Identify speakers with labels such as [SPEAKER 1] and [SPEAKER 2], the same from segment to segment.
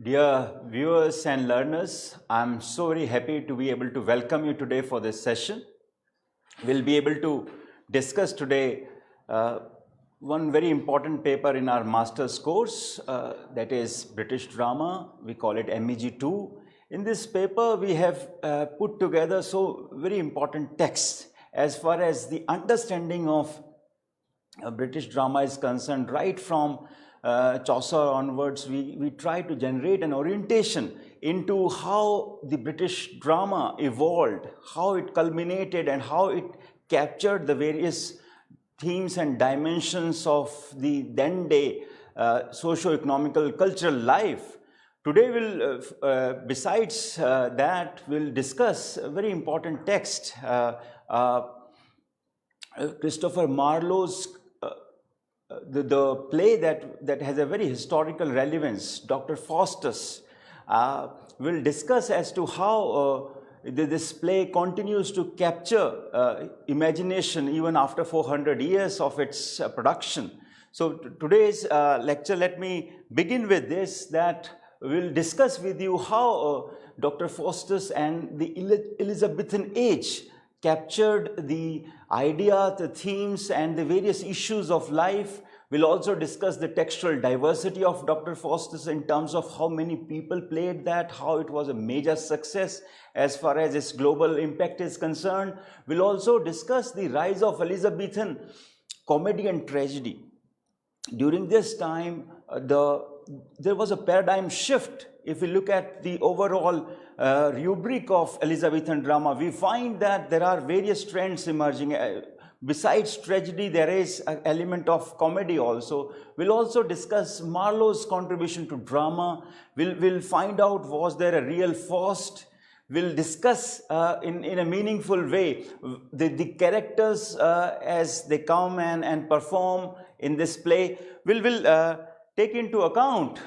[SPEAKER 1] Dear viewers and learners, I'm so very happy to be able to welcome you today for this session. We'll be able to discuss today one very important paper in our master's course, that is British Drama. We call it MEG2. In this paper, we have put together so very important texts as far as the understanding of British drama is concerned. Right from Chaucer onwards, we try to generate an orientation into how the British drama evolved, how it culminated, and how it captured the various themes and dimensions of the then day socio-economical cultural life. Today besides that, we'll discuss a very important text, Christopher Marlowe's the play that has a very historical relevance, Dr. Faustus. Will discuss as to how this play continues to capture imagination even after 400 years of its production. So today's lecture, let me begin with this, that we'll discuss with you how Dr. Faustus and the Elizabethan age captured the ideas, the themes, and the various issues of life. We'll also discuss the textual diversity of Dr. Faustus in terms of how many people played that, how it was a major success as far as its global impact is concerned. We'll also discuss the rise of Elizabethan comedy and tragedy. During this time, there was a paradigm shift. If we look at the overall rubric of Elizabethan drama, we find that there are various trends emerging. Besides tragedy, there is an element of comedy also. We'll also discuss Marlowe's contribution to drama. We'll find out, was there a real Faust? We'll discuss in a meaningful way the characters as they come and perform in this play. We'll take into account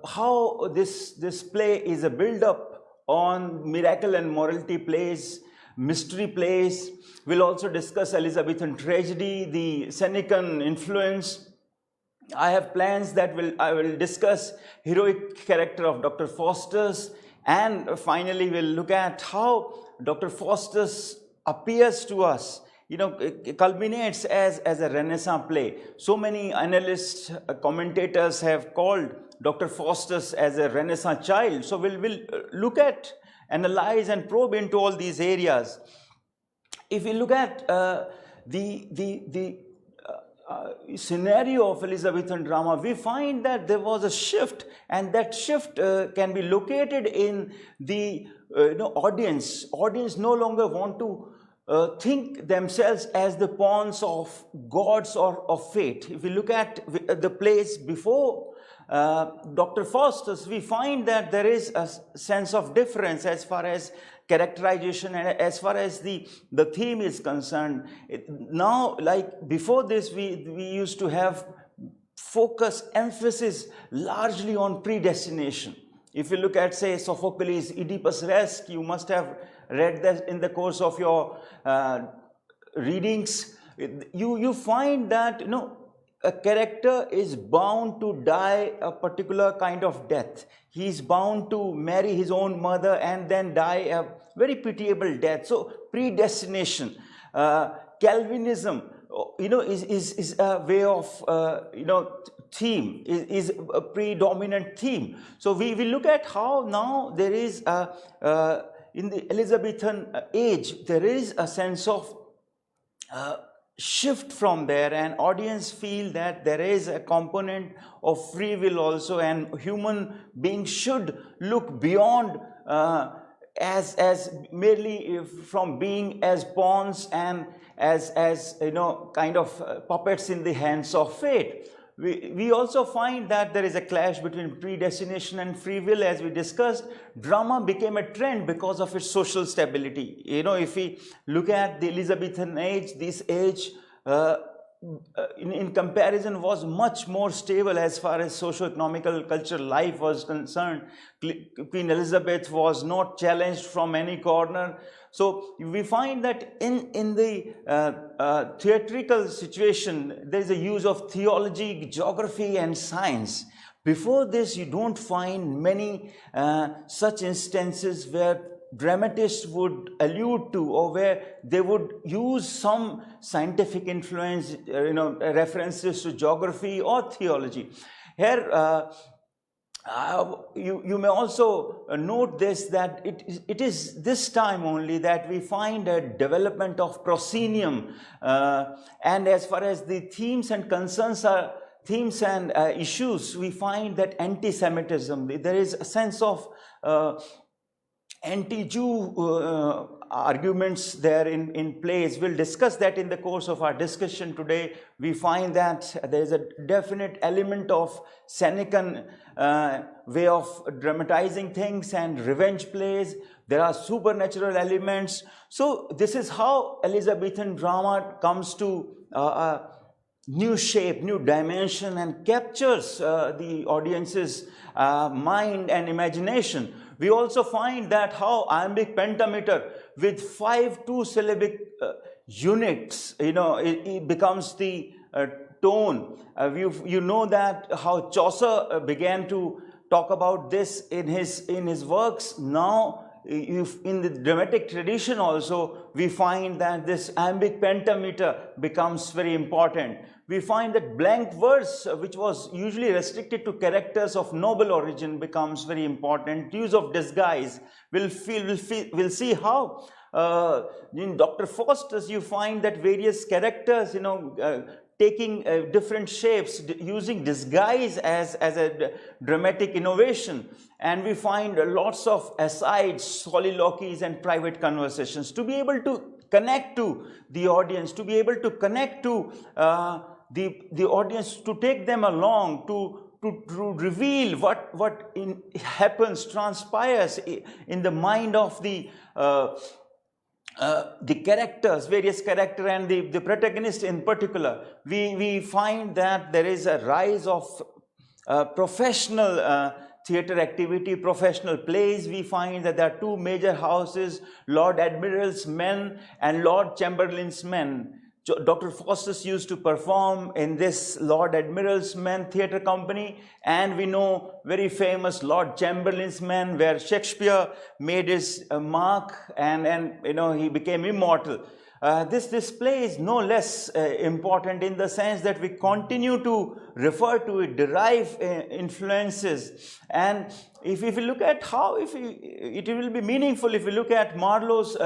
[SPEAKER 1] how this play is a build-up on miracle and morality plays, mystery plays. We'll also discuss Elizabethan tragedy, the Senecan influence. I have plans that I will discuss heroic character of Dr. Faustus, and finally we'll look at how Dr. Faustus appears to us, culminates as a Renaissance play. So many analysts, commentators have called Dr. Faustus as a Renaissance child. So we'll look at, analyze, and probe into all these areas. If we look at the scenario of Elizabethan drama, we find that there was a shift, and that shift can be located in the audience. Audience no longer want to think themselves as the pawns of gods or of fate. If we look at the plays before Dr. Faustus, we find that there is a sense of difference as far as characterization and as far as the theme is concerned. Now, like before this, we used to have focus, emphasis largely on predestination. If you look at, say, Sophocles' Oedipus Resk, you must have read that in the course of your readings. You find that a character is bound to die a particular kind of death. He is bound to marry his own mother and then die a very pitiable death. So predestination, Calvinism, is a way of theme, is a predominant theme. So we look at how now there is in the Elizabethan age, there is a sense of shift from there, and audience feel that there is a component of free will also, and human beings should look beyond as merely from being as pawns and as kind of puppets in the hands of fate. We also find that there is a clash between predestination and free will. As we discussed, drama became a trend because of its social stability. If we look at the Elizabethan age, this age in comparison was much more stable as far as socio-economical cultural life was concerned. Queen Elizabeth was not challenged from any corner. So we find that in the theatrical situation, there is a use of theology, geography, and science. Before this, you don't find many such instances where dramatists would allude to, or where they would use some scientific influence, references to geography or theology. Here, you may also note this, that it is this time only that we find a development of proscenium, and as far as the themes and concerns are, themes and issues, we find that anti-Semitism, there is a sense of anti-Jew arguments there in place. We'll discuss that in the course of our discussion today. We find that there is a definite element of Senecan way of dramatizing things and revenge plays. There are supernatural elements. So this is how Elizabethan drama comes to new shape, new dimension, and captures the audience's mind and imagination. We also find that how iambic pentameter with 5 two-syllabic units, it becomes the tone. You know that how Chaucer began to talk about this in his works. Now, in the dramatic tradition also, we find that this iambic pentameter becomes very important. We find that blank verse, which was usually restricted to characters of noble origin, becomes very important. Use of disguise. We'll see how in Dr. Faustus you find that various characters, taking different shapes, using disguise as a dramatic innovation. And we find lots of asides, soliloquies, and private conversations to be able to connect to the audience, to be able to connect to the audience, to take them along, to reveal what happens, transpires in the mind of the characters, various characters, and the protagonist in particular. We find that there is a rise of professional theatre activity, professional plays. We find that there are 2 major houses, Lord Admiral's Men and Lord Chamberlain's Men. Dr. Faustus used to perform in this Lord Admiral's Men theatre company, and we know very famous Lord Chamberlain's Men, where Shakespeare made his mark and he became immortal. This play is no less important in the sense that we continue to refer to it, derive influences. And if we look at how, it will be meaningful if we look at Marlowe's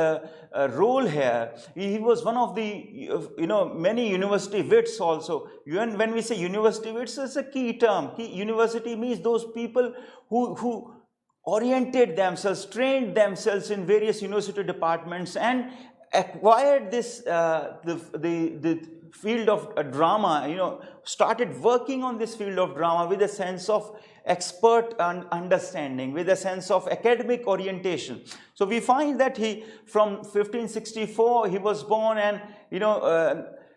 [SPEAKER 1] role here. He was one of the, many university wits also. When we say university wits, it's a key term. University means those people who oriented themselves, trained themselves in various university departments, and acquired this the field of drama, started working on this field of drama with a sense of expert understanding, with a sense of academic orientation. So we find that from 1564 he was born, and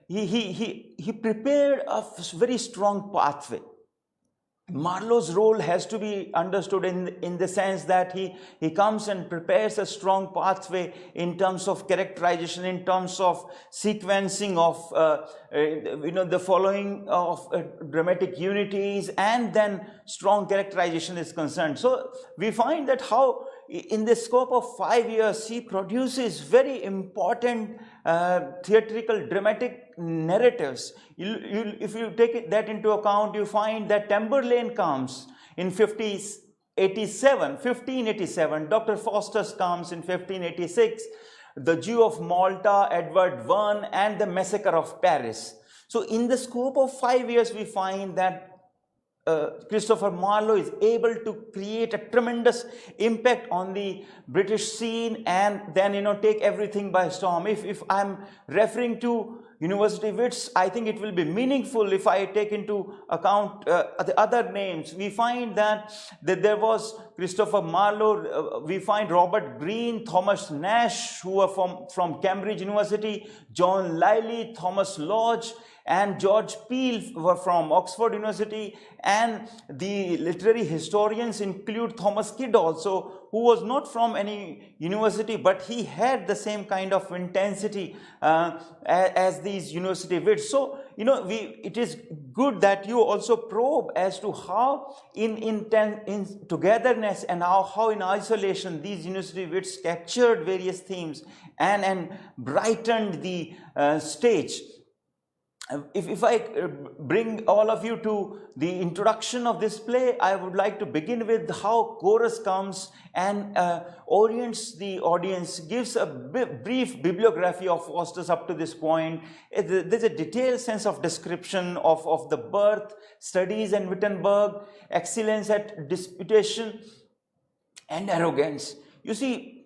[SPEAKER 1] he prepared a very strong pathway. Marlowe's role has to be understood in the sense that he comes and prepares a strong pathway in terms of characterization, in terms of sequencing of the following of dramatic unities, and then strong characterization is concerned. So we find that how in the scope of 5 years he produces very important theatrical dramatic narratives. If you take that into account, you find that Tamburlaine comes in 1587, Dr. Faustus comes in 1586, the Jew of Malta, Edward I, and the Massacre of Paris. So in the scope of 5 years, we find that Christopher Marlowe is able to create a tremendous impact on the British scene, and then take everything by storm. If I'm referring to university wits, I think it will be meaningful if I take into account the other names. We find that there was Christopher Marlowe, we find Robert Greene, Thomas Nash, who are from Cambridge University, John Lyly, Thomas Lodge, and George Peele were from Oxford University, and the literary historians include Thomas Kidd also, who was not from any university, but he had the same kind of intensity as these university wits. So it is good that you also probe as to how in togetherness and how in isolation these university wits captured various themes and brightened the stage. If I bring all of you to the introduction of this play, I would like to begin with how chorus comes and orients the audience, gives a brief bibliography of Faustus up to this point. There's a detailed sense of description of the birth, studies in Wittenberg, excellence at disputation, and arrogance. You see,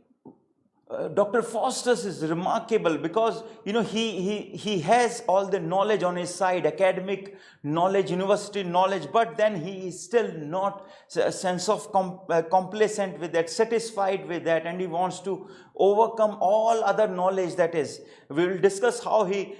[SPEAKER 1] Dr. Faustus is remarkable because he has all the knowledge on his side, academic knowledge, university knowledge, but then he is still not a sense of complacent with that, satisfied with that, and he wants to overcome all other knowledge that is. We will discuss how he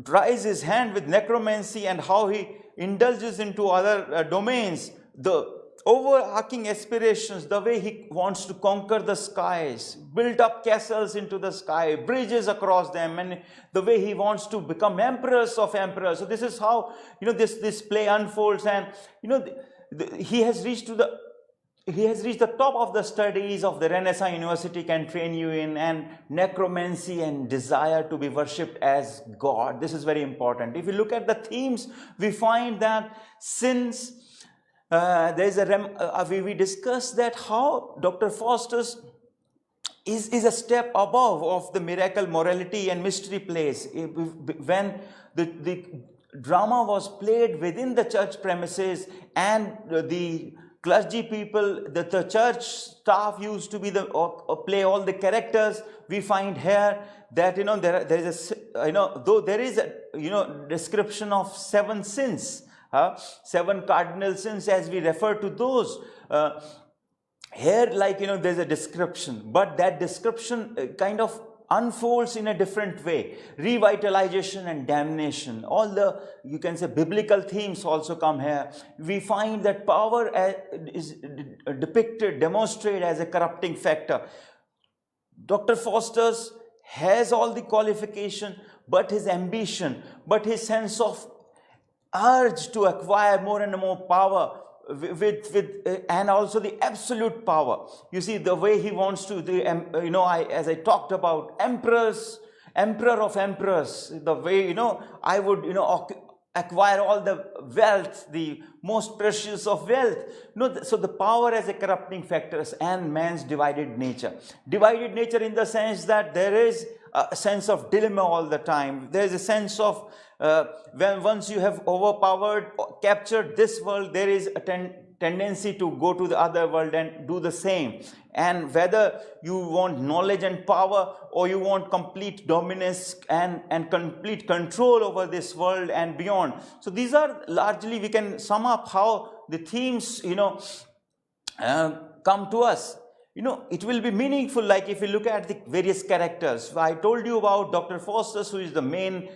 [SPEAKER 1] tries his hand with necromancy and how he indulges into other domains. The overarching aspirations, the way he wants to conquer the skies, build up castles into the sky, bridges across them, and the way he wants to become emperors of emperors. So this is how this play unfolds, and he has reached the top of the studies of the Renaissance university can train you in, and necromancy and desire to be worshipped as God. This is very important. If you look at the themes, we find that since we discussed that how Dr. Faustus is a step above of the miracle, morality, and mystery plays. When the drama was played within the church premises, and the clergy people, the church staff used to be play all the characters, we find here that there is though there is a description of 7 sins. 7 cardinal sins, as we refer to those. Here, there's a description, but that description kind of unfolds in a different way. Revitalization and damnation. All the, you can say, biblical themes also come here. We find that power is depicted, demonstrated as a corrupting factor. Dr. Faustus has all the qualification, but his ambition, but his sense of urge to acquire more and more power and also the absolute power. You see, the way he wants to, as I talked about, emperor of emperors, the way, I would, acquire all the wealth, the most precious of wealth. So the power as a corrupting factor and man's divided nature. Divided nature in the sense that there is a sense of dilemma all the time. There is a sense of when once you have overpowered, captured this world, there is a tendency to go to the other world and do the same. And whether you want knowledge and power, or you want complete dominance and complete control over this world and beyond. So these are largely, we can sum up how the themes, come to us. It will be meaningful, like if you look at the various characters. I told you about Dr. Faustus, who is the main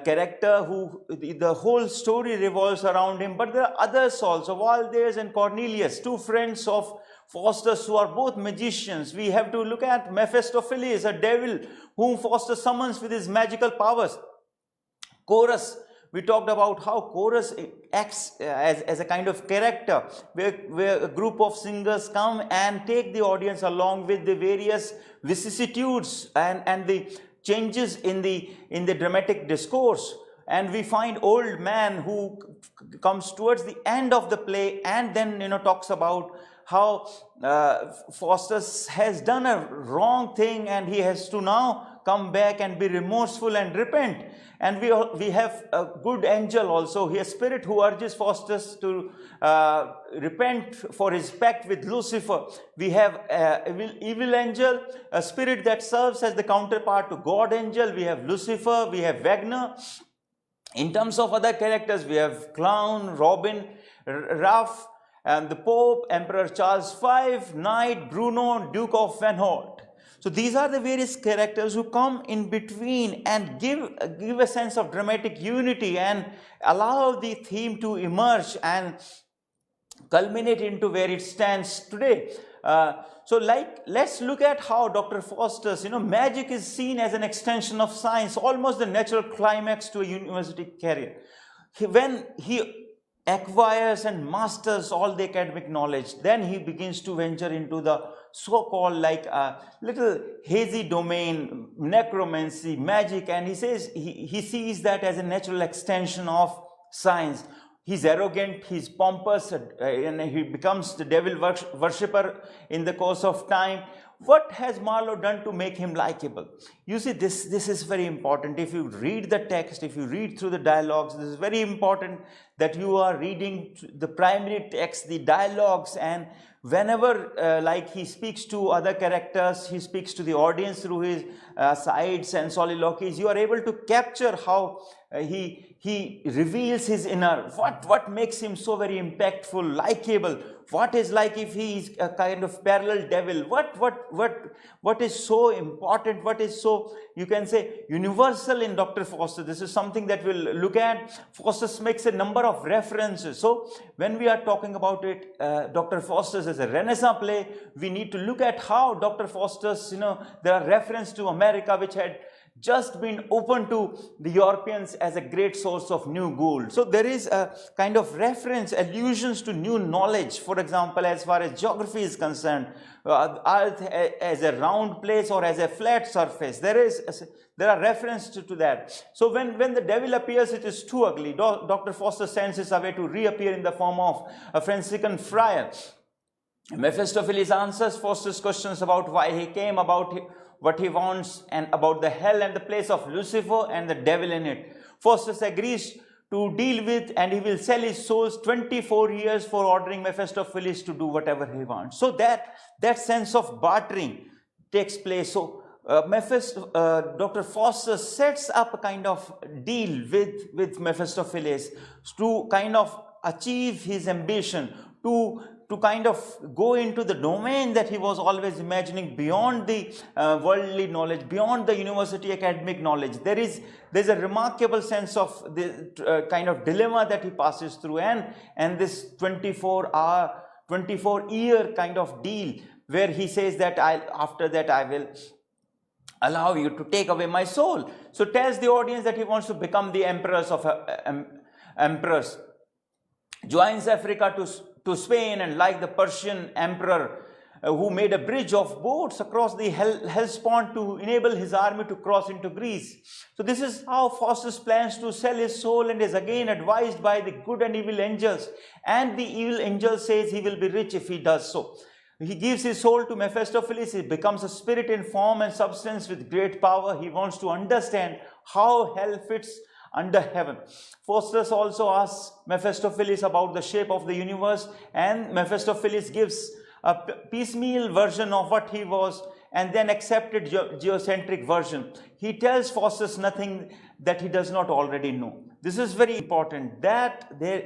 [SPEAKER 1] character, who the whole story revolves around him. But there are others also, Valdez and Cornelius, 2 friends of Faustus who are both magicians. We have to look at Mephistopheles, a devil whom Faustus summons with his magical powers. Chorus. We talked about how chorus acts as a kind of character, where a group of singers come and take the audience along with the various vicissitudes and the changes in the dramatic discourse. And we find old man who comes towards the end of the play and then talks about how Faustus has done a wrong thing and he has to now come back and be remorseful and repent. And we have a good angel also, a spirit who urges Faustus to repent for his pact with Lucifer. We have evil angel, a spirit that serves as the counterpart to God angel. We have Lucifer, we have Wagner. In terms of other characters, we have Clown, Robin, Ruff, and the Pope, Emperor Charles V, Knight, Bruno, Duke of Venholt. So these are the various characters who come in between and give a sense of dramatic unity and allow the theme to emerge and culminate into where it stands today. So let's look at how Dr. Foster's, magic is seen as an extension of science, almost the natural climax to a university career. When he acquires and masters all the academic knowledge, then he begins to venture into the so-called little hazy domain, necromancy, magic, and he says he sees that as a natural extension of science. He's arrogant, he's pompous, and he becomes the devil worshipper in the course of time. What has Marlowe done to make him likable? You see, this is very important. If you read the text, if you read through the dialogues, this is very important that you are reading the primary text, the dialogues, and whenever he speaks to other characters, he speaks to the audience through his sides and soliloquies, you are able to capture how he reveals his inner, what makes him so very impactful, likable, what is like if he is a kind of parallel devil, what is so important, what is so, you can say, universal in Dr. Foster. This is something that we'll look at. Foster makes a number of references. So when we are talking about it, Dr. Foster's as a Renaissance play, we need to look at how Dr. Foster's, there are references to America which had just been open to the Europeans as a great source of new gold. So there is a kind of reference, allusions to new knowledge. For example, as far as geography is concerned, Earth as a round place or as a flat surface, there are references to that. So when the devil appears, it is too ugly. Dr. Foster sends his away to reappear in the form of a Franciscan friar. Mephistopheles answers Foster's questions about why he came, about what he wants, and about the hell and the place of Lucifer and the devil in it. Foster agrees to deal with, and he will sell his souls 24 years for ordering Mephistopheles to do whatever he wants. So that sense of bartering takes place. So Dr. Foster sets up a kind of deal with Mephistopheles to kind of achieve his ambition, to kind of go into the domain that he was always imagining, beyond the worldly knowledge, beyond the university academic knowledge. There's a remarkable sense of the kind of dilemma that he passes through, and this 24-year kind of deal where he says that after that I will allow you to take away my soul. So tells the audience that he wants to become the emperors of emperors. Joins Africa to Spain, and like the Persian emperor who made a bridge of boats across the Hellespont to enable his army to cross into Greece. So this is how Foster plans to sell his soul, and is again advised by the good and evil angels. And the evil angel says he will be rich if he does so. He gives his soul to Mephistopheles. He becomes a spirit in form and substance with great power. He wants to understand how hell fits under heaven. Foster also asks Mephistopheles about the shape of the universe, and Mephistopheles gives a piecemeal version of what he was, and then accepted geocentric version. He tells Foster nothing that he does not already know. This is very important, that there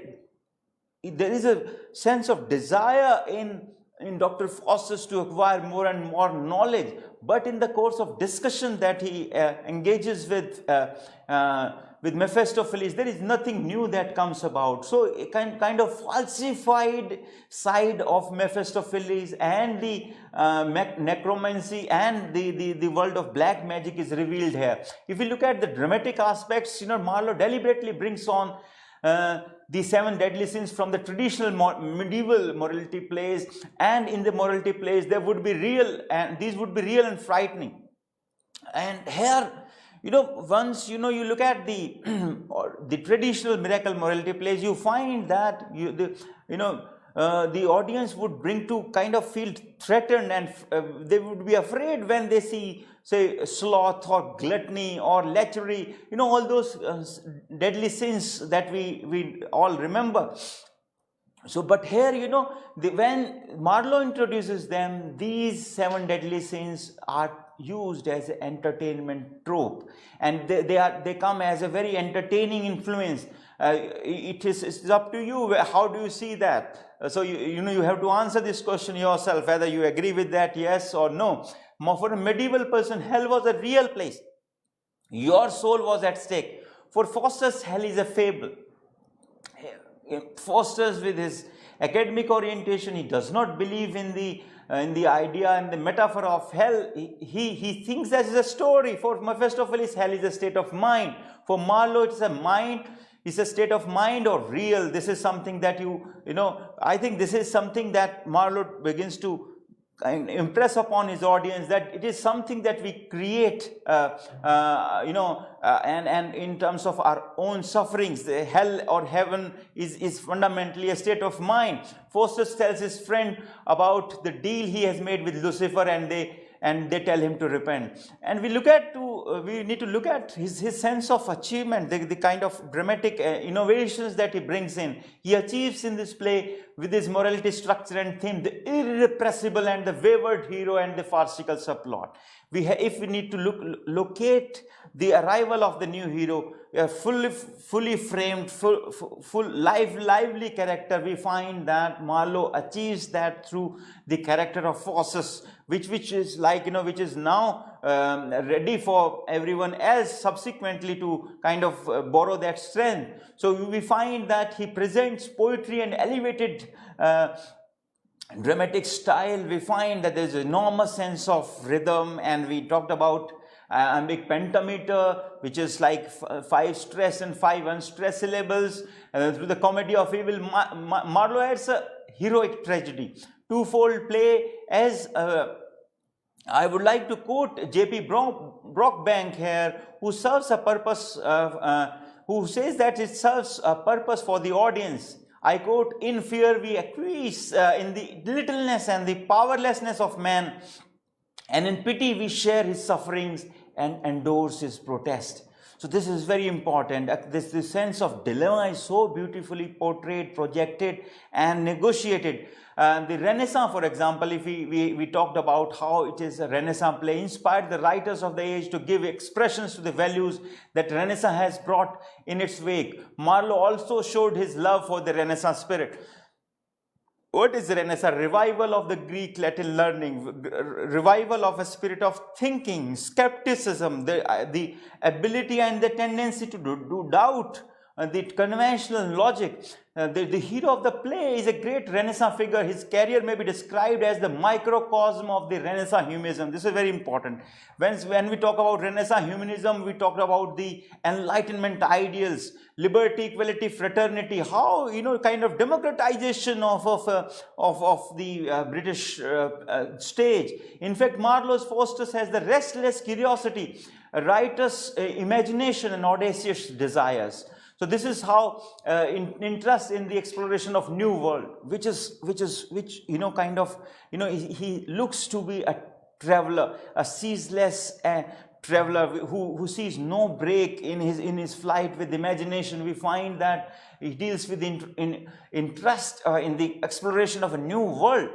[SPEAKER 1] is a sense of desire in Dr. Foster to acquire more and more knowledge, but in the course of discussion that he engages with Mephistopheles, there is nothing new that comes about. So a kind of falsified side of Mephistopheles and the necromancy and the world of black magic is revealed here. If you look at the dramatic aspects, Marlowe deliberately brings on the 7 deadly sins from the traditional medieval morality plays, and in the morality plays there would be real, and these would be real and frightening. And here, once you look at the traditional miracle morality plays, you find that the audience would bring to kind of feel threatened, and they would be afraid when they see, say, sloth or gluttony or lechery, all those deadly sins that we all remember. So, but here, when Marlowe introduces them, these 7 deadly sins are used as an entertainment trope, and they come as a very entertaining influence. It's up to you. How do you see that? So you have to answer this question yourself, whether you agree with that, yes or no. For a medieval person, hell was a real place. Your soul was at stake. For Foster's, hell is a fable. Foster's, with his academic orientation, he does not believe in the in the idea and the metaphor of hell, he thinks that is a story. For Mephistopheles, hell is a state of mind. For Marlowe, it's a mind. It's a state of mind or real. This is something that I think this is something that Marlowe begins to impress upon his audience, that it is something that we create, and in terms of our own sufferings. The hell or heaven is fundamentally a state of mind. Faustus tells his friend about the deal he has made with Lucifer, and they tell him to repent. And we need to look at his sense of achievement, the kind of dramatic innovations that he brings in. He achieves in this play with his morality structure and theme, the irrepressible and the wayward hero and the farcical subplot. If we need to locate the arrival of the new hero, a fully framed, lively character, we find that Marlowe achieves that through the character of Faustus, which is which is now ready for everyone else subsequently to kind of borrow that strength. So we find that he presents poetry and elevated dramatic style. We find that there's an enormous sense of rhythm, and we talked about iambic pentameter, which is like 5 stressed and 5 unstressed syllables. Through the comedy of evil, Marlowe adds a heroic tragedy. Twofold play, as I would like to quote J.P. Brockbank here, who serves a purpose, who says that it serves a purpose for the audience. I quote, "In fear we acquiesce in the littleness and the powerlessness of man, and in pity we share his sufferings and endorse his protest." So this is very important. This sense of dilemma is so beautifully portrayed, projected, and negotiated. The Renaissance, for example, if we talked about how it is a Renaissance play, inspired the writers of the age to give expressions to the values that Renaissance has brought in its wake. Marlowe also showed his love for the Renaissance spirit. What is the Renaissance? Revival of the Greek-Latin learning, revival of a spirit of thinking, skepticism, the ability and the tendency to do doubt the conventional logic. The hero of the play is a great Renaissance figure. His career may be described as the microcosm of the Renaissance humanism. This is very important. When we talk about Renaissance humanism, we talk about the Enlightenment ideals, liberty, equality, fraternity, how, kind of democratization of the British stage. In fact, Marlowe's Faustus has the restless curiosity, a writer's imagination, and audacious desires. So this is how interest in the exploration of new world, which he looks to be a traveler, a ceaseless traveler who sees no break in his flight with imagination. We find that he deals with interest in the exploration of a new world.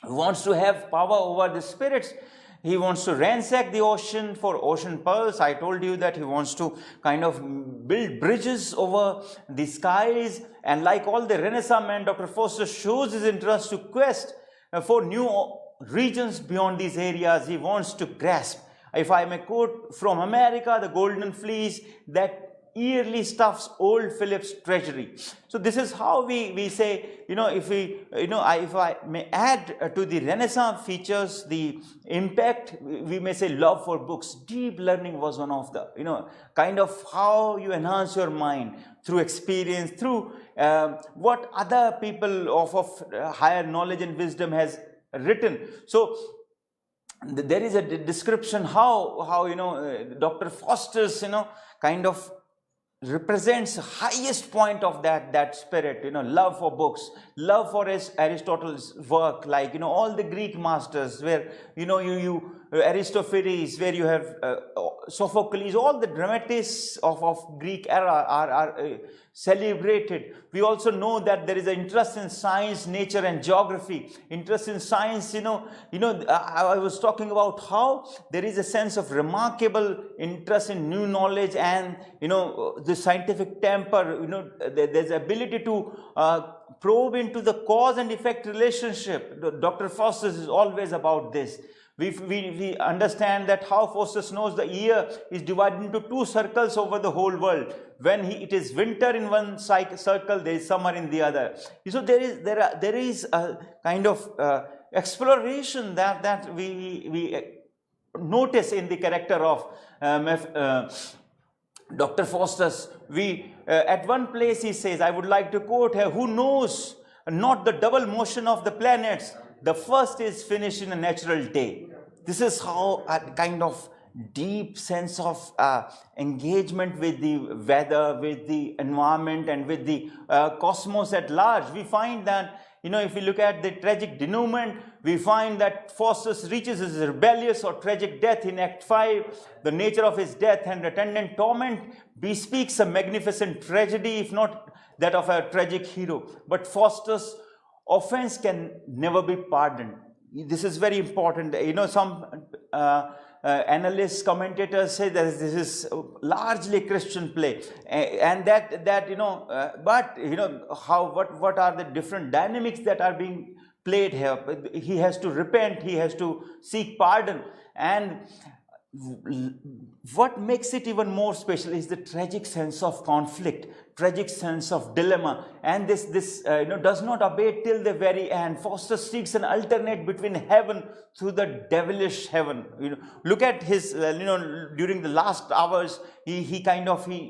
[SPEAKER 1] He wants to have power over the spirits. He wants to ransack the ocean for ocean pearls. I told you that he wants to kind of build bridges over the skies. And like all the Renaissance men, Dr. Faustus shows his interest to quest for new regions beyond these areas he wants to grasp. If I may quote from America, the golden fleece that yearly stuffs old Philip's treasury. So this is how we say, if I may add to the Renaissance features, the impact, we may say love for books. Deep learning was one of the, kind of how you enhance your mind through experience, through what other people of higher knowledge and wisdom has written. So there is a description how Dr. Faustus, kind of represents the highest point of that spirit, love for books, love for Aristotle's work, like, all the Greek masters, where, Aristophanes, where you have Sophocles, all the dramatists of Greek era are celebrated. We also know that there is an interest in science, nature, and geography. Interest in science, I was talking about how there is a sense of remarkable interest in new knowledge and, the scientific temper, there's ability to probe into the cause and effect relationship. Dr. Faustus is always about this. We understand that how Faustus knows the year is divided into two circles over the whole world. When it is winter in one circle, there is summer in the other. So there is a kind of exploration that we notice in the character of Dr. Faustus. At one place he says, I would like to quote here, who knows not the double motion of the planets, the first is finished in a natural day. This is how a kind of deep sense of engagement with the weather, with the environment, and with the cosmos at large. We find that, if we look at the tragic denouement, we find that Faustus reaches his rebellious or tragic death in Act 5. The nature of his death and attendant torment bespeaks a magnificent tragedy, if not that of a tragic hero. But Faustus' offense can never be pardoned. This is very important. Some analysts, commentators say that this is largely a Christian play, and what are the different dynamics that are being played here? He has to repent, he has to seek pardon, and what makes it even more special is the tragic sense of conflict, tragic sense of dilemma, and this does not abate till the very end. Faustus seeks an alternate between heaven through the devilish heaven. Look at his during the last hours, he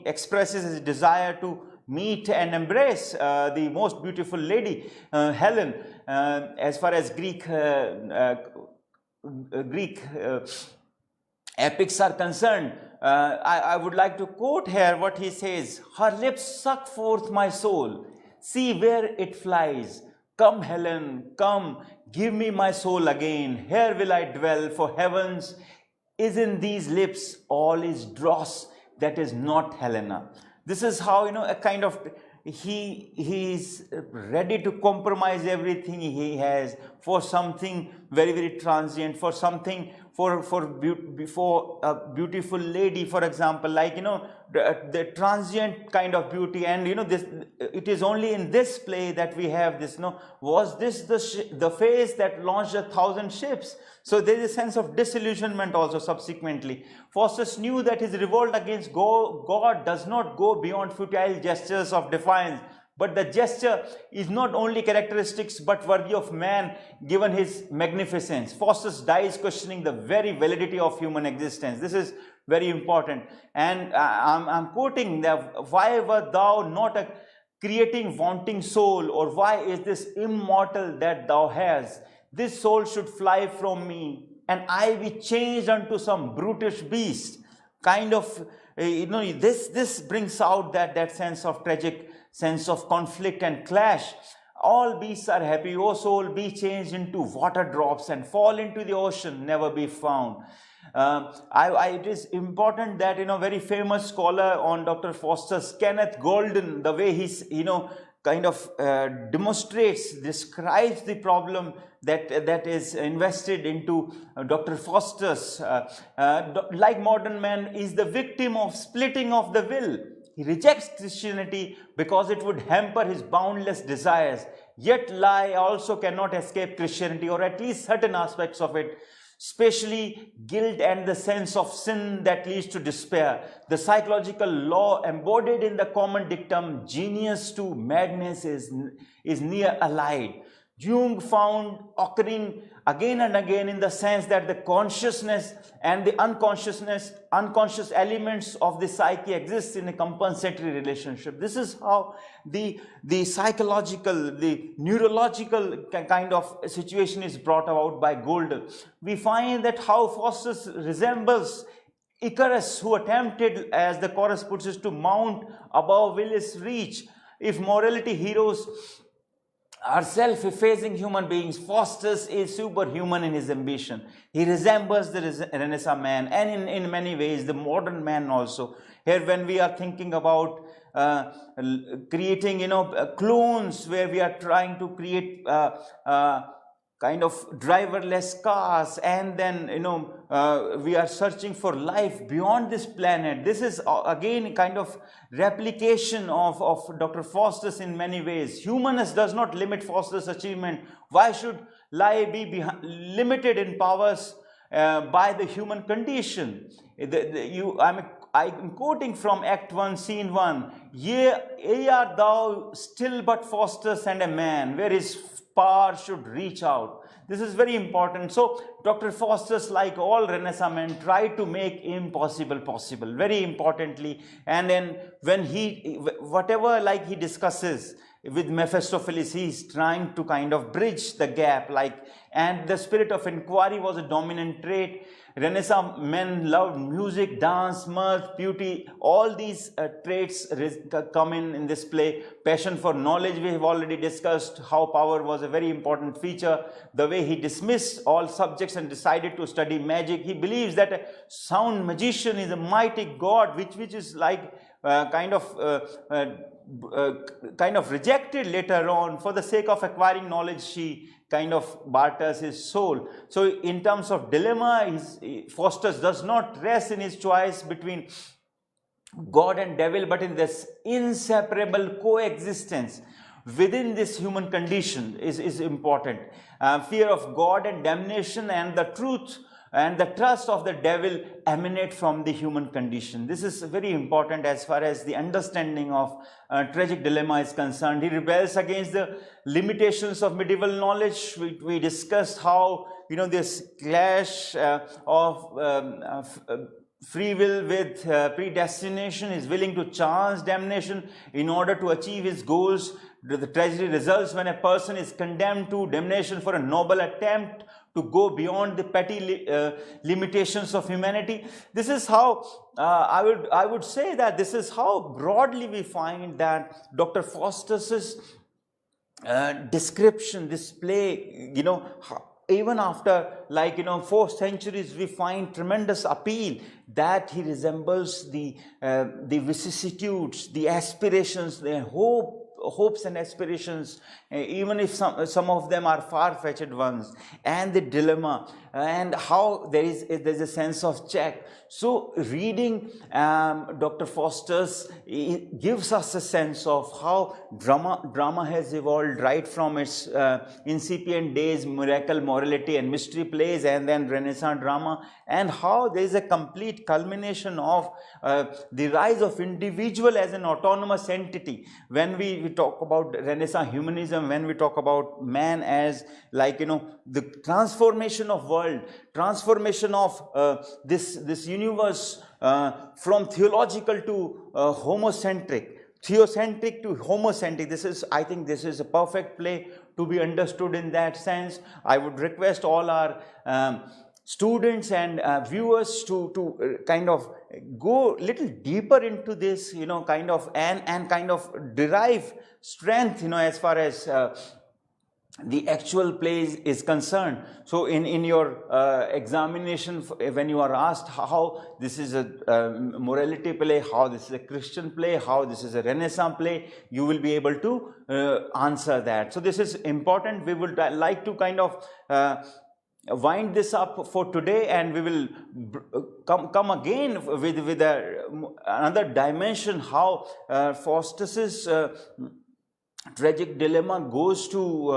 [SPEAKER 1] expresses his desire to meet and embrace the most beautiful lady, Helen. As far as Greek epics are concerned, I would like to quote here what he says. Her lips suck forth my soul. See where it flies. Come, Helen, come, give me my soul again. Here will I dwell, for heavens is in these lips. All is dross that is not Helena. This is how, a kind of, he is ready to compromise everything he has for something very, very transient, for something, for a beautiful lady, for example, like, the transient kind of beauty. And, it is only in this play that we have this, was this the face that launched 1,000 ships? So there is a sense of disillusionment also subsequently. Faustus knew that his revolt against God does not go beyond futile gestures of defiance, but the gesture is not only characteristics but worthy of man given his magnificence. Faustus dies questioning the very validity of human existence. This is very important. And I'm quoting, why wert thou not a creating wanting soul, or why is this immortal that thou hast? This soul should fly from me, and I be changed unto some brutish beast. Kind of, this brings out that sense of tragic, sense of conflict and clash. All beasts are happy. O soul, be changed into water drops and fall into the ocean, never be found. It is important that, very famous scholar on Dr. Faustus, Kenneth Golden, the way he's, describes the problem that is invested into Dr. Faustus. Like modern man, is the victim of splitting of the will. He rejects Christianity because it would hamper his boundless desires. Yet lie also cannot escape Christianity, or at least certain aspects of it, especially guilt and the sense of sin that leads to despair. The psychological law embodied in the common dictum, genius to madness, is near allied. Jung found occurring again and again in the sense that the consciousness and the unconscious elements of the psyche exist in a compensatory relationship. This is how the psychological, the neurological kind of situation is brought about by Golden. We find that how Faustus resembles Icarus, who attempted, as the chorus puts it, to mount above Willis' reach. If morality heroes are self-effacing human beings, Faustus is superhuman in his ambition. He resembles the Renaissance man, and in many ways the modern man also. Here, when we are thinking about creating, clones, where we are trying to create kind of driverless cars, and then we are searching for life beyond this planet. This is again kind of replication of Dr. Faustus in many ways. Humanness does not limit Faustus' achievement. Why should lie be limited in powers by the human condition. I'm quoting from Act 1, Scene 1. Yea art thou still but Faustus and a man, where his power should reach out. This is very important. So Dr. Faustus, like all Renaissance men, tried to make impossible possible, very importantly. And then when whatever like he discusses with Mephistopheles, he's trying to kind of bridge the gap, and the spirit of inquiry was a dominant trait. Renaissance men loved music, dance, mirth, beauty. All these traits come in this play. Passion for knowledge, we have already discussed how power was a very important feature. The way he dismissed all subjects and decided to study magic. He believes that a sound magician is a mighty god, which is like kind of rejected later on. For the sake of acquiring knowledge, she kind of barters his soul. So in terms of dilemma, Faustus does not rest in his choice between God and devil, but in this inseparable coexistence within this human condition is important. Fear of God and damnation and the truth and the trust of the devil emanate from the human condition. This is very important as far as the understanding of tragic dilemma is concerned. He rebels against the limitations of medieval knowledge. We discussed how this clash of free will with predestination. Is willing to chance damnation in order to achieve his goals. The tragedy results when a person is condemned to damnation for a noble attempt to go beyond the petty limitations of humanity. This is how I would say that this is how broadly we find that Dr. Faustus's description, this play, even after 4 centuries, we find tremendous appeal that he resembles the vicissitudes, the aspirations, the hopes and aspirations, even if some of them are far-fetched ones, and the dilemma, and how there's a sense of check. So reading Dr. Faustus gives us a sense of how drama has evolved right from its incipient days, miracle, morality and mystery plays, and then Renaissance drama, and how there is a complete culmination of the rise of individual as an autonomous entity. When we talk about Renaissance humanism, when we talk about man as the transformation of world, transformation of this universe from theological to theocentric to homocentric. I think this is a perfect play to be understood in that sense. I would request all our students and viewers to kind of go a little deeper into this, and kind of derive strength, as far as the actual play is concerned. So in your examination, when you are asked how this is a morality play, how this is a Christian play, how this is a Renaissance play, you will be able to answer that. So this is important. We would like to kind of wind this up for today, and we will come again with another dimension, how Faustus's tragic dilemma goes to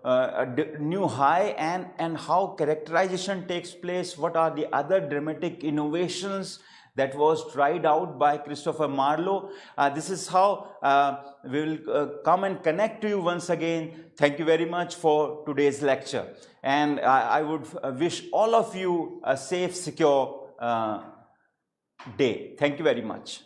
[SPEAKER 1] a new high, and how characterization takes place. What are the other dramatic innovations that was tried out by Christopher Marlowe? This is how we will come and connect to you once again. Thank you very much for today's lecture, and I would wish all of you a safe, secure day. Thank you very much.